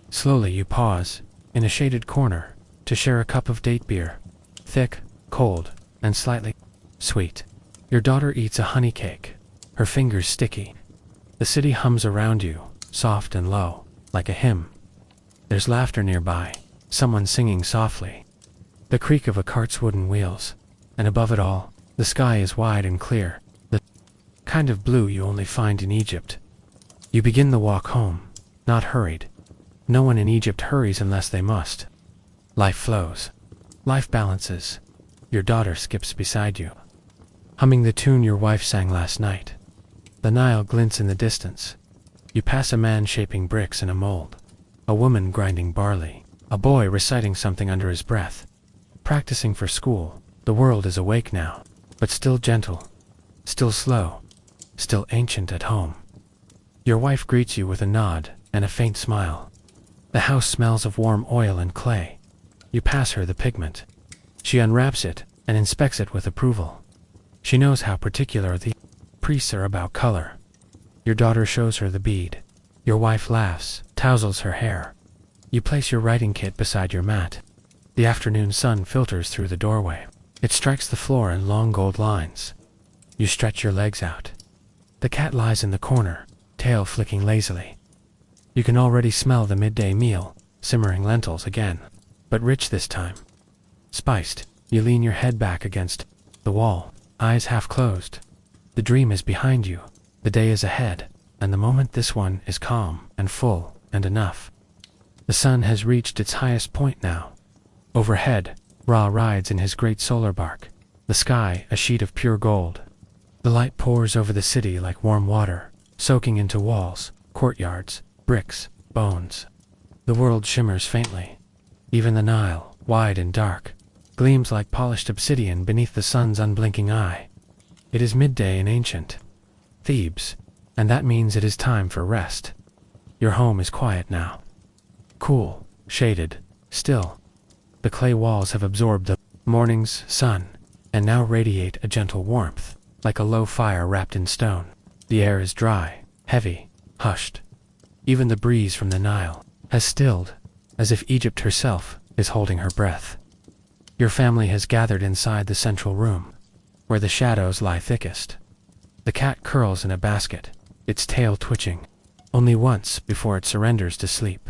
Slowly you pause, in a shaded corner, to share a cup of date beer. Thick, cold, and slightly sweet. Your daughter eats a honey cake, her fingers sticky. The city hums around you, soft and low, like a hymn. There's laughter nearby, someone singing softly. The creak of a cart's wooden wheels, and above it all, the sky is wide and clear, the kind of blue you only find in Egypt. You begin the walk home, not hurried. No one in Egypt hurries unless they must. Life flows. Life balances. Your daughter skips beside you, humming the tune your wife sang last night. The Nile glints in the distance. You pass a man shaping bricks in a mold, a woman grinding barley, a boy reciting something under his breath. Practicing for school. The world is awake now, but still gentle, still slow, still ancient at home. Your wife greets you with a nod and a faint smile. The house smells of warm oil and clay. You pass her the pigment. She unwraps it and inspects it with approval. She knows how particular the priests are about color. Your daughter shows her the bead. Your wife laughs, tousles her hair. You place your writing kit beside your mat. The afternoon sun filters through the doorway. It strikes the floor in long gold lines. You stretch your legs out. The cat lies in the corner, tail flicking lazily. You can already smell the midday meal, simmering lentils again, but rich this time. Spiced, you lean your head back against the wall, eyes half closed. The dream is behind you, the day is ahead, and the moment this one is calm and full and enough. The sun has reached its highest point now. Overhead, Ra rides in his great solar bark, the sky a sheet of pure gold. The light pours over the city like warm water, soaking into walls, courtyards, bricks, bones. The world shimmers faintly. Even the Nile, wide and dark, gleams like polished obsidian beneath the sun's unblinking eye. It is midday in ancient Thebes, and that means it is time for rest. Your home is quiet now. Cool, shaded, still. The clay walls have absorbed the morning's sun, and now radiate a gentle warmth, like a low fire wrapped in stone. The air is dry, heavy, hushed. Even the breeze from the Nile has stilled, as if Egypt herself is holding her breath. Your family has gathered inside the central room, where the shadows lie thickest. The cat curls in a basket, its tail twitching, only once before it surrenders to sleep.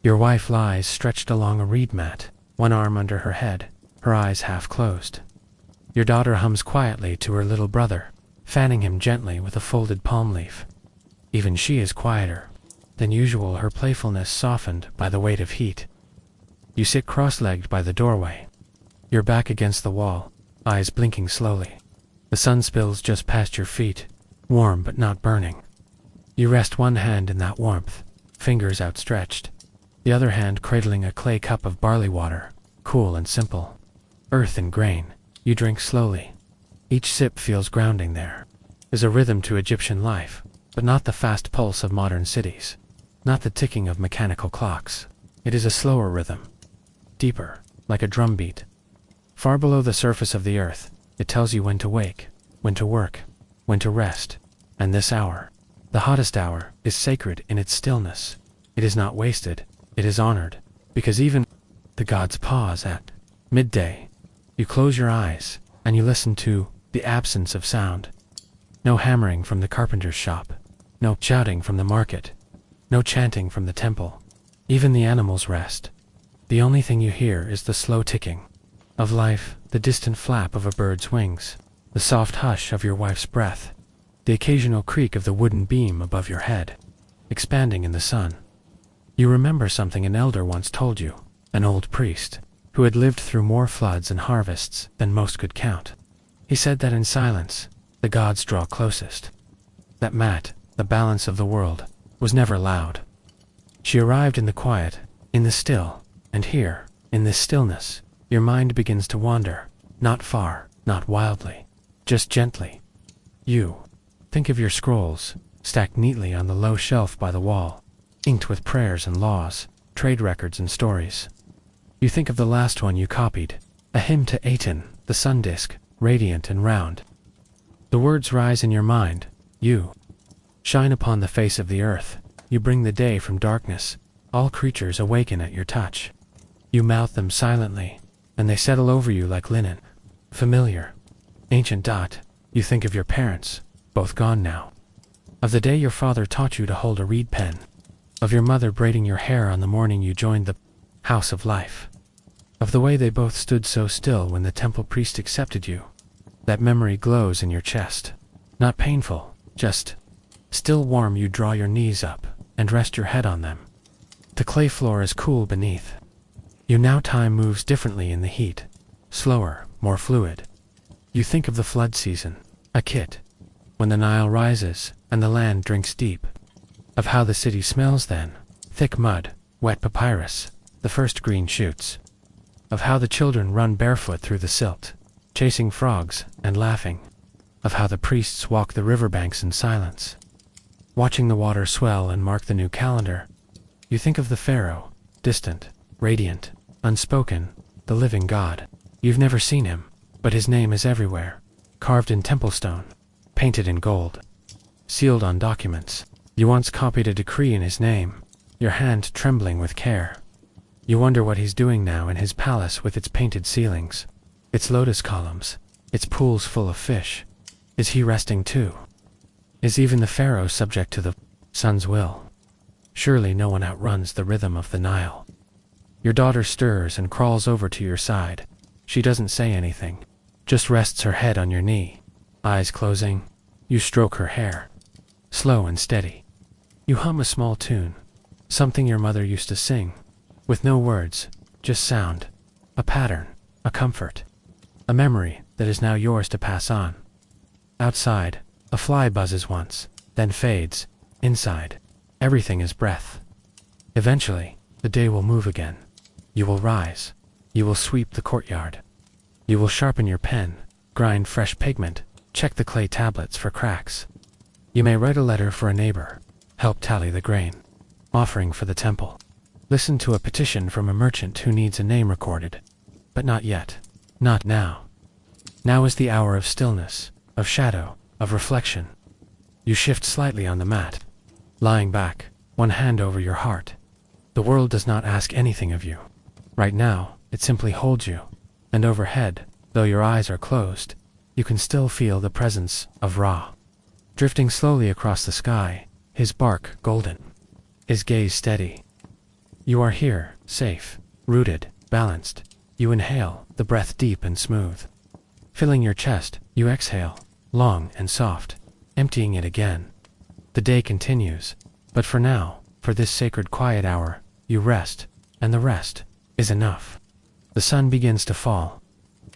Your wife lies stretched along a reed mat, one arm under her head, her eyes half closed. Your daughter hums quietly to her little brother, fanning him gently with a folded palm leaf. Even she is quieter. than usual, her playfulness softened by the weight of heat. You sit cross-legged by the doorway, your back against the wall, eyes blinking slowly. The sun spills just past your feet, warm but not burning. You rest one hand in that warmth, fingers outstretched, the other hand cradling a clay cup of barley water, cool and simple. Earth and grain, you drink slowly. Each sip feels grounding. There is a rhythm to Egyptian life, but not the fast pulse of modern cities, not the ticking of mechanical clocks. It is a slower rhythm, deeper, like a drumbeat. Far below the surface of the earth, it tells you when to wake, when to work, when to rest. And this hour, the hottest hour, is sacred in its stillness. It is not wasted, it is honored, because even the gods pause at midday. You close your eyes, and you listen to the absence of sound. No hammering from the carpenter's shop, no shouting from the market, no chanting from the temple. Even the animals rest. The only thing you hear is the slow ticking of life, the distant flap of a bird's wings, the soft hush of your wife's breath, the occasional creak of the wooden beam above your head, expanding in the sun. You remember something an elder once told you, an old priest, who had lived through more floods and harvests than most could count. He said that in silence, the gods draw closest. That Mat, the balance of the world, was never loud. She arrived in the quiet, in the still, and here, in this stillness, your mind begins to wander, not far, not wildly, just gently. You think of your scrolls, stacked neatly on the low shelf by the wall, inked with prayers and laws, trade records and stories. You think of the last one you copied, a hymn to Aten, the sun disk, radiant and round. The words rise in your mind. You shine upon the face of the earth. You bring the day from darkness. All creatures awaken at your touch. You mouth them silently, and they settle over you like linen. Familiar, ancient. You think of your parents, both gone now. Of the day your father taught you to hold a reed pen. Of your mother braiding your hair on the morning you joined the house of life. Of the way they both stood so still when the temple priest accepted you. That memory glows in your chest. Not painful, just still warm. You draw your knees up and rest your head on them. The clay floor is cool beneath. You now. Time moves differently in the heat, slower, more fluid. You think of the flood season, a kit, when the Nile rises and the land drinks deep. Of how the city smells then, thick mud, wet papyrus, the first green shoots. Of how the children run barefoot through the silt, chasing frogs and laughing. Of how the priests walk the riverbanks in silence, watching the water swell and mark the new calendar. You think of the pharaoh, distant, radiant, unspoken, the living God. You've never seen him, but his name is everywhere, carved in temple stone, painted in gold, sealed on documents. You once copied a decree in his name, your hand trembling with care. You wonder what he's doing now in his palace with its painted ceilings, its lotus columns, its pools full of fish. Is he resting too? Is even the pharaoh subject to the sun's will? Surely no one outruns the rhythm of the Nile. Your daughter stirs and crawls over to your side. She doesn't say anything, just rests her head on your knee. Eyes closing, you stroke her hair, slow and steady. You hum a small tune, something your mother used to sing, with no words, just sound, a pattern, a comfort, a memory that is now yours to pass on. Outside, a fly buzzes once, then fades. Inside, everything is breath. Eventually, the day will move again. You will rise. You will sweep the courtyard. You will sharpen your pen, grind fresh pigment, check the clay tablets for cracks. You may write a letter for a neighbor, help tally the grain, offering for the temple. Listen to a petition from a merchant who needs a name recorded. But not yet. Not now. Now is the hour of stillness, of shadow, of reflection. You shift slightly on the mat, lying back, one hand over your heart. The world does not ask anything of you. Right now, it simply holds you. And overhead, though your eyes are closed, you can still feel the presence of Ra. Drifting slowly across the sky, his bark golden, his gaze steady. You are here, safe, rooted, balanced. You inhale, the breath deep and smooth. Filling your chest, you exhale, long and soft, emptying it again. The day continues, but for now, For this sacred quiet hour, you rest, and the rest is enough. The sun begins to fall.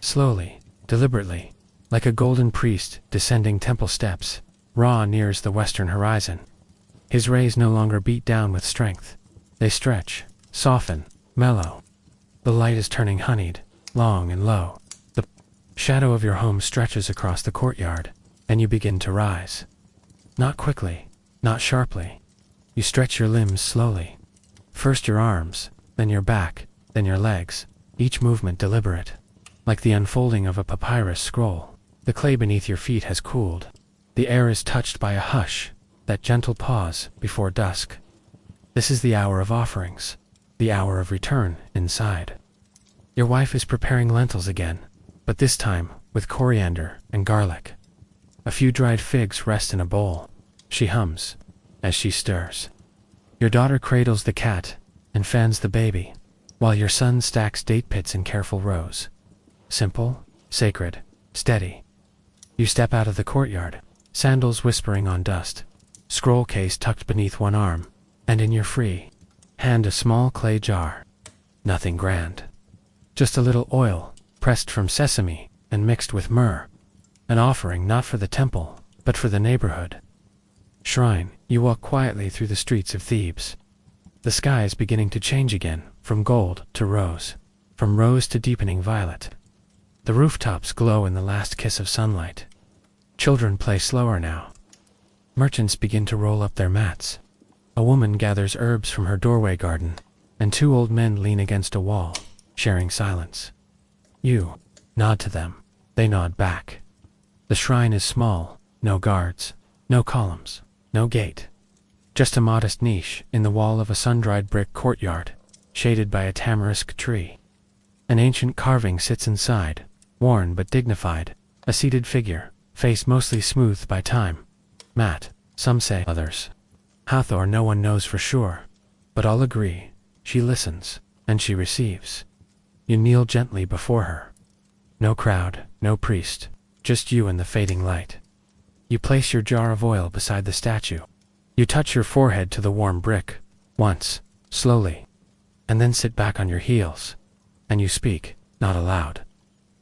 Slowly, deliberately, like a golden priest descending temple steps, Ra nears the western horizon. His rays no longer beat down with strength. They stretch, soften, mellow. The light is turning honeyed, long and low. The shadow of your home stretches across the courtyard, and you begin to rise. Not quickly, not sharply. You stretch your limbs slowly. First your arms, then your back, then your legs, each movement deliberate. Like the unfolding of a papyrus scroll, the clay beneath your feet has cooled. The air is touched by a hush, that gentle pause before dusk. This is the hour of offerings, the hour of return inside. Your wife is preparing lentils again, but this time with coriander and garlic. A few dried figs rest in a bowl. She hums as she stirs. Your daughter cradles the cat and fans the baby, while your son stacks date pits in careful rows. Simple, sacred, steady. You step out of the courtyard, sandals whispering on dust, scroll case tucked beneath one arm, and in your free hand a small clay jar. Nothing grand. Just a little oil, pressed from sesame and mixed with myrrh. An offering not for the temple, but for the neighborhood. Shrine, you walk quietly through the streets of Thebes. The sky is beginning to change again, from gold to rose, from rose to deepening violet. The rooftops glow in the last kiss of sunlight. Children play slower now. Merchants begin to roll up their mats. A woman gathers herbs from her doorway garden, and two old men lean against a wall, sharing silence. You nod to them. They nod back. The shrine is small, no guards, no columns, no gate. Just a modest niche in the wall of a sun-dried brick courtyard, shaded by a tamarisk tree. An ancient carving sits inside, worn but dignified, a seated figure, face mostly smoothed by time. Matte, some say, others. Hathor no one knows for sure, but all agree, she listens, and she receives. You kneel gently before her. No crowd, no priest, just you and the fading light. You place your jar of oil beside the statue. You touch your forehead to the warm brick, once, slowly, and then sit back on your heels. And you speak, not aloud,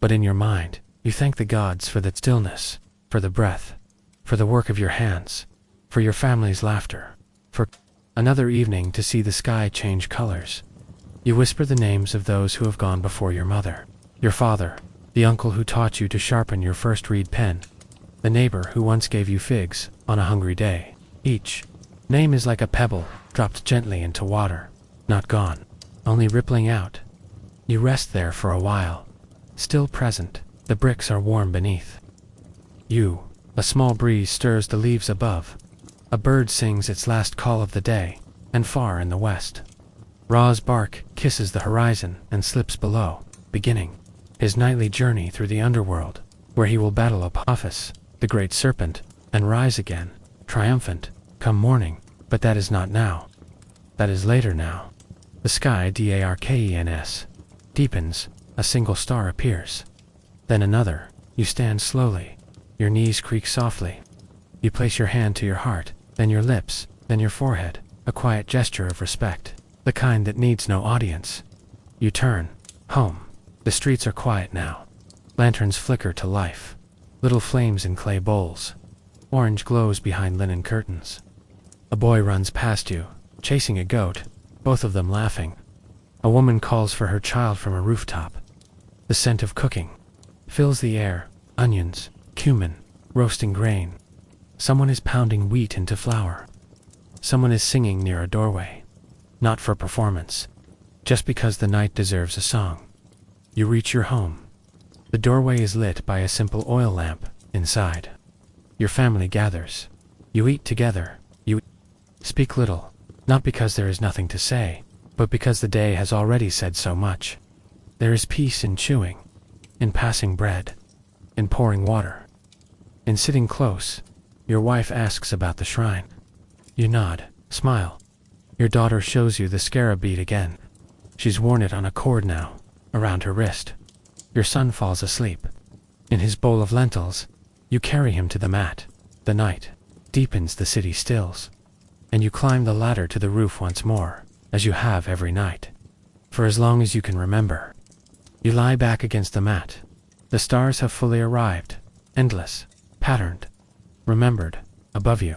but in your mind. You thank the gods for the stillness, for the breath, for the work of your hands, for your family's laughter, for another evening to see the sky change colors. You whisper the names of those who have gone before your mother, your father, the uncle who taught you to sharpen your first reed pen, the neighbor who once gave you figs on a hungry day. Each name is like a pebble dropped gently into water, not gone, only rippling out. You rest there for a while, still present. The bricks are warm beneath. A small breeze stirs the leaves above. A bird sings its last call of the day, and far in the west, Ra's bark kisses the horizon and slips below, beginning his nightly journey through the underworld, where he will battle Apophis, the great serpent, and rise again, triumphant, come morning. But that is not now. That is later now. The sky, darkens, deepens, a single star appears. Then another. You stand slowly. Your knees creak softly. You place your hand to your heart, then your lips, then your forehead, a quiet gesture of respect, the kind that needs no audience. You turn. Home. The streets are quiet now. Lanterns flicker to life. Little flames in clay bowls. Orange glows behind linen curtains. A boy runs past you, chasing a goat, both of them laughing. A woman calls for her child from a rooftop. The scent of cooking fills the air, onions, cumin, roasting grain. Someone is pounding wheat into flour. Someone is singing near a doorway. Not for performance, just because the night deserves a song. You reach your home. The doorway is lit by a simple oil lamp inside. Your family gathers. You eat together. You speak little, not because there is nothing to say, but because the day has already said so much. There is peace in chewing, in passing bread, in pouring water, in sitting close. Your wife asks about the shrine. You nod, smile. Your daughter shows you the scarab bead again. She's worn it on a cord now, around her wrist. Your son falls asleep. In his bowl of lentils, you carry him to the mat. The night deepens, the city stills. and you climb the ladder to the roof once more, as you have every night. For as long as you can remember. You lie back against the mat. The stars have fully arrived, endless, patterned, remembered, above you.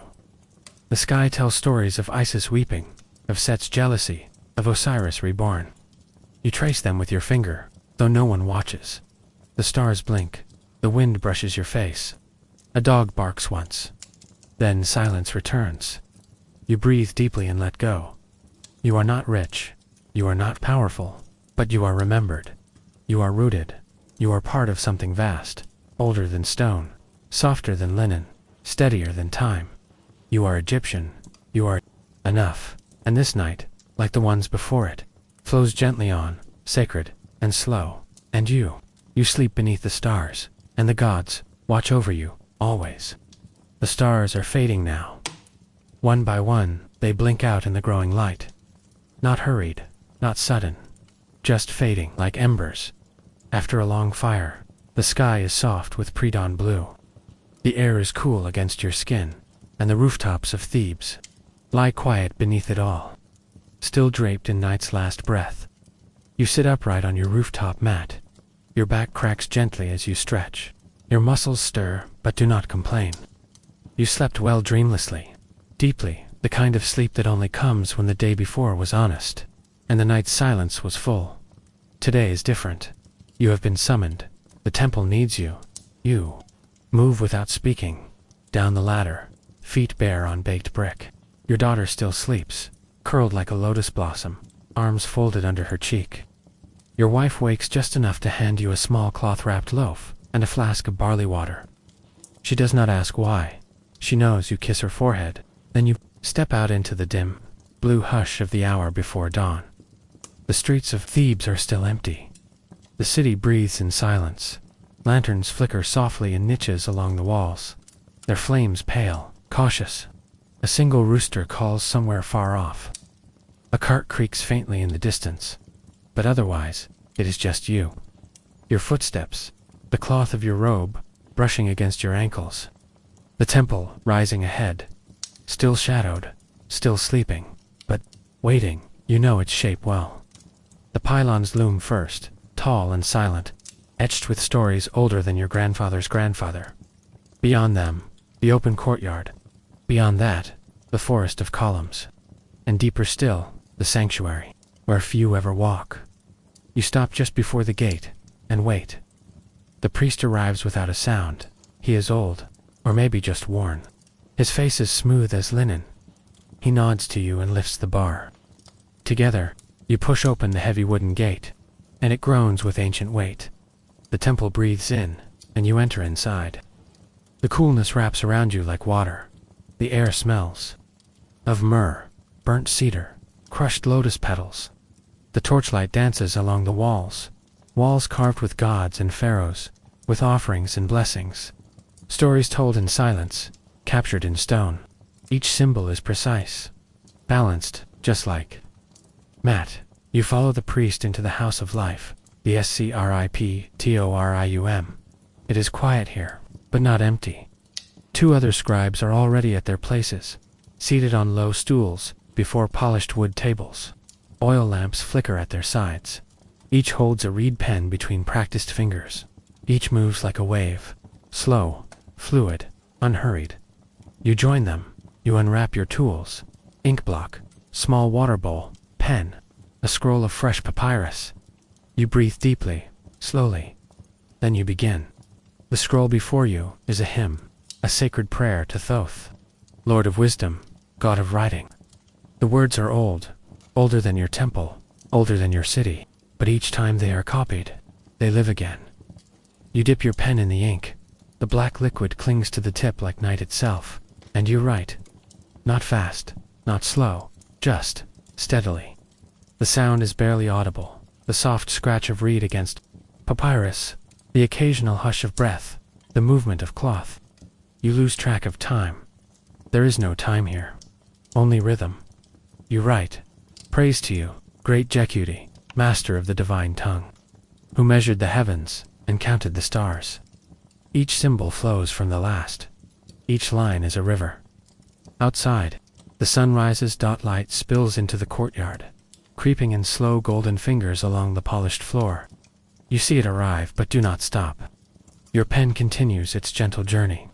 The sky tells stories of Isis weeping, of Set's jealousy, of Osiris reborn. You trace them with your finger, though no one watches. The stars blink, the wind brushes your face. A dog barks once. Then silence returns. You breathe deeply and let go. You are not rich, you are not powerful, but you are remembered. You are rooted. You are part of something vast, older than stone, softer than linen, steadier than time. You are Egyptian. You are enough. And this night, like the ones before it, flows gently on, sacred and slow. And you sleep beneath the stars, and the gods watch over you, always. The stars are fading now. One by one, they blink out in the growing light. Not hurried, not sudden, just fading like embers. After a long fire, the sky is soft with pre-dawn blue. The air is cool against your skin, and the rooftops of Thebes lie quiet beneath it all, still draped in night's last breath. You sit upright on your rooftop mat. Your back cracks gently as you stretch. Your muscles stir, but do not complain. You slept well dreamlessly, deeply, the kind of sleep that only comes when the day before was honest, and the night's silence was full. Today is different. You have been summoned. The temple needs you. You move without speaking, down the ladder, feet bare on baked brick. Your daughter still sleeps, curled like a lotus blossom, arms folded under her cheek. Your wife wakes just enough to hand you a small cloth-wrapped loaf and a flask of barley water. She does not ask why. She knows you kiss her forehead, then you step out into the dim, blue hush of the hour before dawn. The streets of Thebes are still empty. The city breathes in silence. Lanterns flicker softly in niches along the walls, their flames pale, cautious. A single rooster calls somewhere far off. A cart creaks faintly in the distance, but otherwise, it is just you. Your footsteps, the cloth of your robe, brushing against your ankles. The temple rising ahead, still shadowed, still sleeping, but waiting. You know its shape well. The pylons loom first, tall and silent, etched with stories older than your grandfather's grandfather. Beyond them, the open courtyard. Beyond that, the forest of columns. And deeper still, the sanctuary, where few ever walk. You stop just before the gate, and wait. The priest arrives without a sound. He is old, or maybe just worn. His face is smooth as linen. He nods to you and lifts the bar. Together, you push open the heavy wooden gate, and it groans with ancient weight. The temple breathes in, and you enter inside. The coolness wraps around you like water. The air smells of myrrh, burnt cedar, crushed lotus petals. The torchlight dances along the walls carved with gods and pharaohs, with offerings and blessings. Stories told in silence, captured in stone. Each symbol is precise, balanced, just like. Matt, you follow the priest into the house of life, the scriptorium. It is quiet here, but not empty. Two other scribes are already at their places, seated on low stools before polished wood tables. Oil lamps flicker at their sides. Each holds a reed pen between practiced fingers. Each moves like a wave, slow, fluid, unhurried. You join them. You unwrap your tools. Ink block, small water bowl, pen, a scroll of fresh papyrus. You breathe deeply, slowly. Then you begin. The scroll before you is a hymn, a sacred prayer to Thoth, Lord of wisdom, God of writing. The words are old, older than your temple, older than your city, but each time they are copied, they live again. You dip your pen in the ink. The black liquid clings to the tip like night itself, and you write. Not fast, not slow, just steadily. The sound is barely audible, the soft scratch of reed against papyrus, the occasional hush of breath, the movement of cloth. You lose track of time. There is no time here, only rhythm. You write, praise to you, great Jekudi, master of the divine tongue, who measured the heavens and counted the stars. Each symbol flows from the last. Each line is a river. Outside, The sun rises. Light spills into the courtyard, creeping in slow golden fingers along the polished floor. You see it arrive, but do not stop. Your pen continues its gentle journey.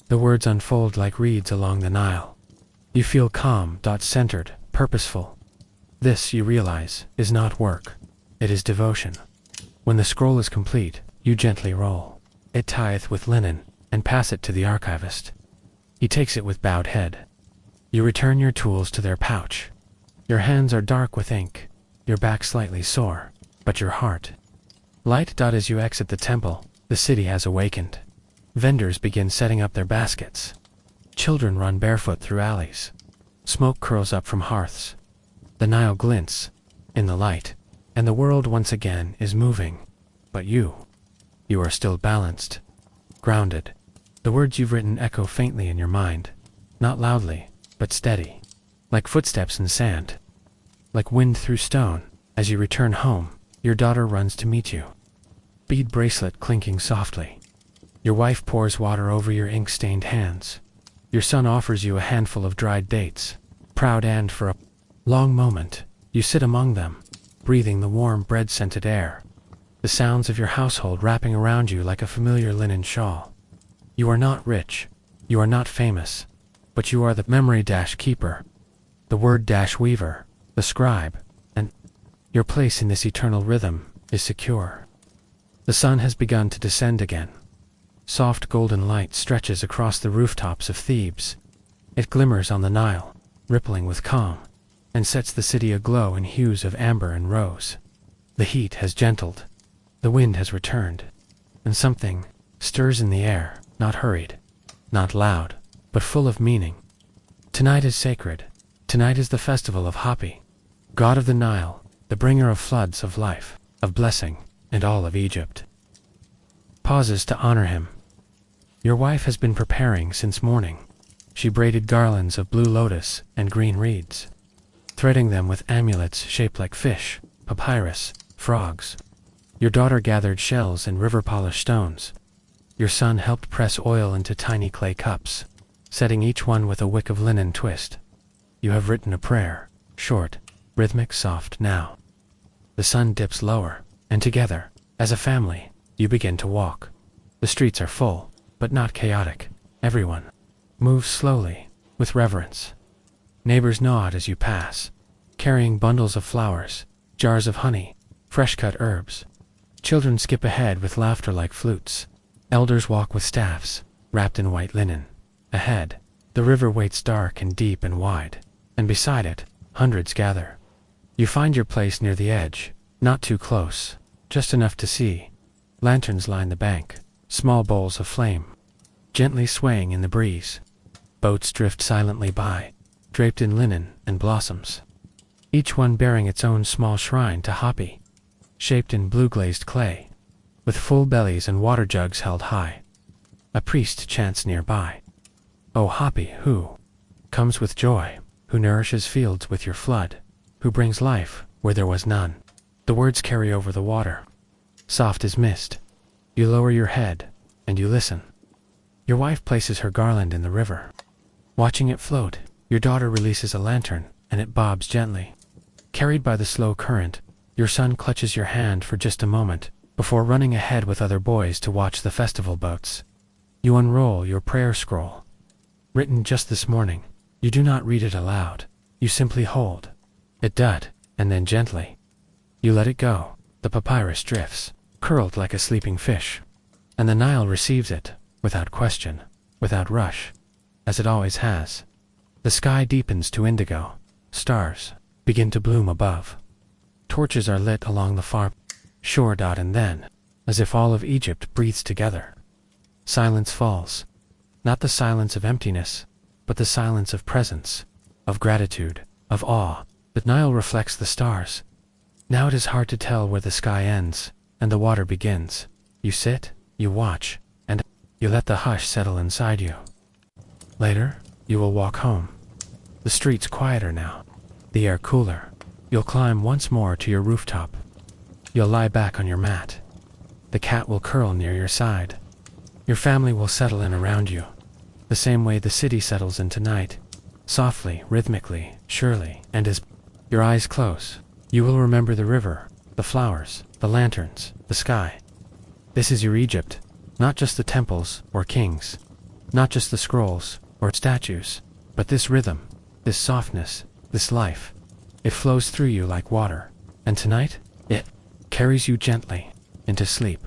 The words unfold like reeds along the Nile. You feel calm, centered, purposeful. This, you realize, is not work. It is devotion. When the scroll is complete, you gently roll it tithe with linen and pass it to the archivist. He takes it with bowed head. You return your tools to their pouch. Your hands are dark with ink, your back slightly sore, but your heart light. As you exit the temple, the city has awakened. Vendors begin setting up their baskets. Children run barefoot through alleys. Smoke curls up from hearths. The Nile glints in the light, and the world once again is moving. But you are still balanced, grounded. The words you've written echo faintly in your mind, not loudly, but steady, like footsteps in sand, like wind through stone. As you return home, your daughter runs to meet you, bead bracelet clinking softly. Your wife pours water over your ink-stained hands. Your son offers you a handful of dried dates, proud, and for a long moment, you sit among them, breathing the warm bread-scented air, the sounds of your household wrapping around you like a familiar linen shawl. You are not rich, you are not famous, but you are the memory keeper, the word weaver, the scribe, and your place in this eternal rhythm is secure. The sun has begun to descend again. Soft golden light stretches across the rooftops of Thebes. It glimmers on the Nile, rippling with calm, and sets the city aglow in hues of amber and rose. The heat has gentled, the wind has returned, and something stirs in the air, not hurried, not loud, but full of meaning. Tonight is sacred. Tonight is the festival of Hapi, god of the Nile, the bringer of floods of life, of blessing, and all of Egypt. Pauses to honor him. Your wife has been preparing since morning. She braided garlands of blue lotus and green reeds, threading them with amulets shaped like fish, papyrus, frogs. Your daughter gathered shells and river-polished stones. Your son helped press oil into tiny clay cups, setting each one with a wick of linen twist. You have written a prayer, short, rhythmic, soft. Now the sun dips lower, and together, as a family, you begin to walk. The streets are full, but not chaotic. Everyone moves slowly, with reverence. Neighbors nod as you pass, carrying bundles of flowers, jars of honey, fresh-cut herbs. Children skip ahead with laughter like flutes. Elders walk with staffs, wrapped in white linen. Ahead, the river waits dark and deep and wide, and beside it, hundreds gather. You find your place near the edge, not too close, just enough to see. Lanterns line the bank, small bowls of flame, gently swaying in the breeze. Boats drift silently by, draped in linen and blossoms, each one bearing its own small shrine to Hapi, shaped in blue-glazed clay, with full bellies and water jugs held high. A priest chants nearby, "O Hapi, who comes with joy, who nourishes fields with your flood, who brings life where there was none." The words carry over the water, soft as mist. You lower your head, and you listen. Your wife places her garland in the river. Watching it float, your daughter releases a lantern, and it bobs gently. Carried by the slow current, your son clutches your hand for just a moment, before running ahead with other boys to watch the festival boats. You unroll your prayer scroll. Written just this morning, you do not read it aloud. You simply hold it, and then gently, you let it go. The papyrus drifts, curled like a sleeping fish, and the Nile receives it, without question, without rush, as it always has. The sky deepens to indigo. Stars begin to bloom above. Torches are lit along the far shore. And then, as if all of Egypt breathes together, silence falls. Not the silence of emptiness, but the silence of presence, of gratitude, of awe. The Nile reflects the stars. Now it is hard to tell where the sky ends and the water begins. You sit, you watch, and you let the hush settle inside you. Later, you will walk home. The street's quieter now, the air cooler. You'll climb once more to your rooftop. You'll lie back on your mat. The cat will curl near your side. Your family will settle in around you, the same way the city settles in tonight. softly, rhythmically, surely, and as your eyes close, you will remember the river, the flowers, the lanterns, the sky. This is your Egypt, not just the temples or kings, not just the scrolls or statues, but this rhythm, this softness, this life. It flows through you like water, and tonight, it carries you gently into sleep.